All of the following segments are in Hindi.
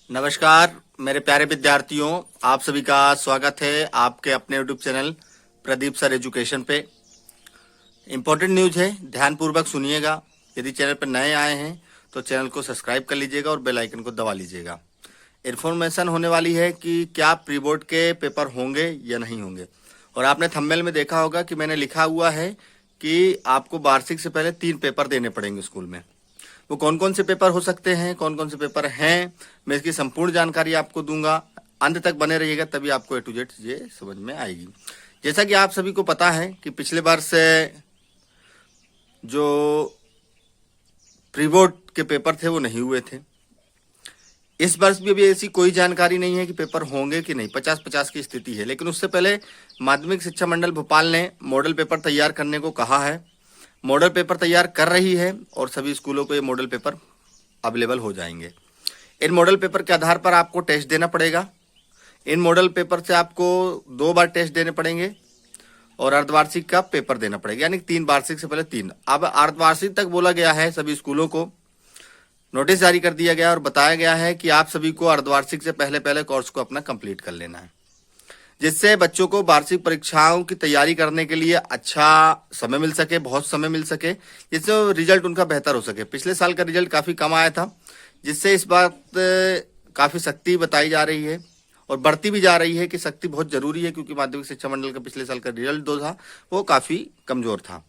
नमस्कार मेरे प्यारे विद्यार्थियों, आप सभी का स्वागत है आपके अपने YouTube channel Pradeep sir education पे। इम्पोर्टेंट न्यूज है, ध्यानपूर्वक सुनिएगा। यदि चैनल पर नए आए हैं तो चैनल को सब्सक्राइब कर लीजिएगा और बेल आइकन को दबा लीजिएगा। इन्फॉर्मेशन होने वाली है कि क्या प्री बोर्ड के पेपर होंगे या नहीं होंगे। और आपने थंबनेल में देखा होगा कि मैंने लिखा हुआ है कि आपको वार्षिक से पहले 3 पेपर देने पड़ेंगे स्कूल में। वो कौन कौन से पेपर हो सकते हैं, कौन कौन से पेपर हैं, मैं इसकी संपूर्ण जानकारी आपको दूंगा। अंत तक बने रहिएगा, तभी आपको A to Z ये समझ में आएगी। जैसा कि आप सभी को पता है कि पिछले वर्ष जो प्री बोर्ड के पेपर थे वो नहीं हुए थे। इस वर्ष भी अभी ऐसी कोई जानकारी नहीं है कि पेपर होंगे कि नहीं। 50-50 की स्थिति है। लेकिन उससे पहले माध्यमिक शिक्षा मंडल भोपाल ने मॉडल पेपर तैयार करने को कहा है। मॉडल पेपर तैयार कर रही है और सभी स्कूलों को ये मॉडल पेपर अवेलेबल हो जाएंगे। इन मॉडल पेपर के आधार पर आपको टेस्ट देना पड़ेगा। इन मॉडल पेपर से आपको 2 बार टेस्ट देने पड़ेंगे और अर्धवार्षिक का पेपर देना पड़ेगा, यानी 3 वार्षिक से पहले 3। अब अर्धवार्षिक तक बोला गया है, सभी स्कूलों को नोटिस जारी कर दिया गया और बताया गया है कि आप सभी को अर्धवार्षिक से पहले कोर्स को अपना कंप्लीट कर लेना है, जिससे बच्चों को वार्षिक परीक्षाओं की तैयारी करने के लिए अच्छा समय मिल सके, बहुत समय मिल सके, जिससे रिजल्ट उनका बेहतर हो सके। पिछले साल का रिजल्ट काफ़ी कम आया था, जिससे इस बात काफ़ी सख्ती बताई जा रही है और बढ़ती भी जा रही है कि सख्ती बहुत ज़रूरी है, क्योंकि माध्यमिक शिक्षा मंडल का पिछले साल का रिजल्ट जो था वो काफ़ी कमज़ोर था।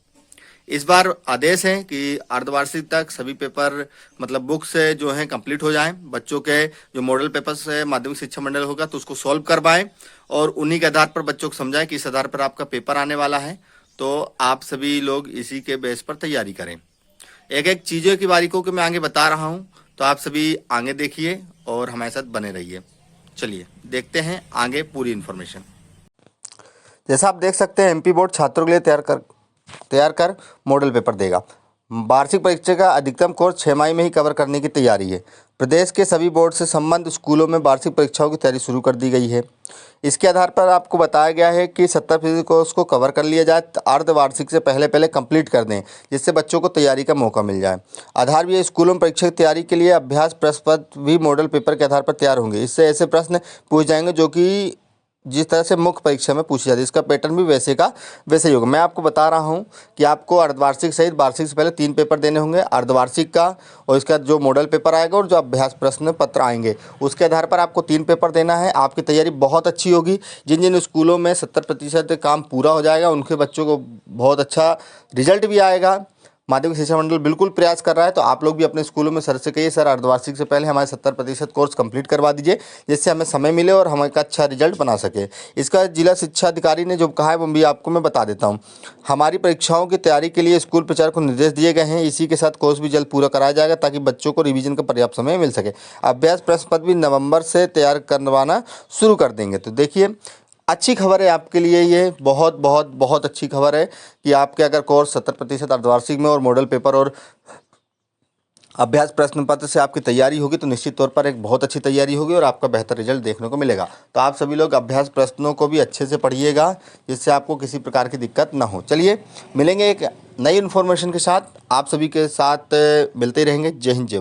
इस बार आदेश है कि अर्धवार्षिक तक सभी पेपर मतलब बुक्स जो हैं कंप्लीट हो जाएं। बच्चों के जो मॉडल पेपर्स है माध्यमिक शिक्षा मंडल होगा तो उसको सॉल्व करवाएं और उन्हीं के आधार पर बच्चों को समझाएं कि इस आधार पर आपका पेपर आने वाला है, तो आप सभी लोग इसी के बेस पर तैयारी करें। एक एक चीज़ों की बारीकों को मैं आगे बता रहा हूँ, तो आप सभी आगे देखिए और हमारे साथ बने रहिए। चलिए देखते हैं आगे पूरी इन्फॉर्मेशन। जैसा आप देख सकते हैं, एमपी बोर्ड छात्रों के लिए तैयार कर मॉडल पेपर देगा। वार्षिक परीक्षा का अधिकतम कोर्स 6 माह में ही कवर करने की तैयारी है। प्रदेश के सभी बोर्ड से संबद्ध स्कूलों में वार्षिक परीक्षाओं की तैयारी शुरू कर दी गई है। इसके आधार पर आपको बताया गया है कि 70% कोर्स को कवर कर लिया जाए, अर्धवार्षिक से पहले कंप्लीट कर दें, जिससे बच्चों को तैयारी का मौका मिल जाए। आधार भी स्कूलों में परीक्षा की तैयारी के लिए अभ्यास प्रश्न पत्र भी मॉडल पेपर के आधार पर तैयार होंगे। इससे ऐसे प्रश्न पूछ जाएंगे जो कि जिस तरह से मुख्य परीक्षा में पूछी जाती है, इसका पैटर्न भी वैसे का वैसे ही होगा। मैं आपको बता रहा हूं कि आपको अर्धवार्षिक सहित वार्षिक से पहले 3 पेपर देने होंगे, अर्धवार्षिक का और इसके बाद जो मॉडल पेपर आएगा और जो अभ्यास प्रश्न पत्र आएंगे, उसके आधार पर आपको 3 पेपर देना है। आपकी तैयारी बहुत अच्छी होगी। जिन जिन स्कूलों में 70% काम पूरा हो जाएगा उनके बच्चों को बहुत अच्छा रिजल्ट भी आएगा। माध्यमिक शिक्षा मंडल बिल्कुल प्रयास कर रहा है, तो आप लोग भी अपने स्कूलों में सर से कहिए, सर अर्धवार्षिक से पहले हमारे 70% कोर्स कंप्लीट करवा दीजिए, जिससे हमें समय मिले और हम एक अच्छा रिजल्ट बना सके। इसका जिला शिक्षा अधिकारी ने जो कहा है वो भी आपको मैं बता देता हूँ। हमारी परीक्षाओं की तैयारी के लिए स्कूल प्रचारक को निर्देश दिए गए हैं। इसी के साथ कोर्स भी जल्द पूरा कराया जाएगा ताकि बच्चों को रिवीजन का पर्याप्त समय मिल सके। अभ्यास प्रश्न पत्र भी नवंबर से तैयार करवाना शुरू कर देंगे। तो देखिए, अच्छी खबर है आपके लिए, ये बहुत बहुत बहुत अच्छी खबर है कि आपके अगर कोर्स 70% अर्धवार्षिक में और मॉडल पेपर और अभ्यास प्रश्न पत्र से आपकी तैयारी होगी तो निश्चित तौर पर एक बहुत अच्छी तैयारी होगी और आपका बेहतर रिजल्ट देखने को मिलेगा। तो आप सभी लोग अभ्यास प्रश्नों को भी अच्छे से पढ़िएगा, जिससे आपको किसी प्रकार की दिक्कत ना हो। चलिए मिलेंगे एक नई इन्फॉर्मेशन के साथ, आप सभी के साथ मिलते रहेंगे। जय हिंद, जय।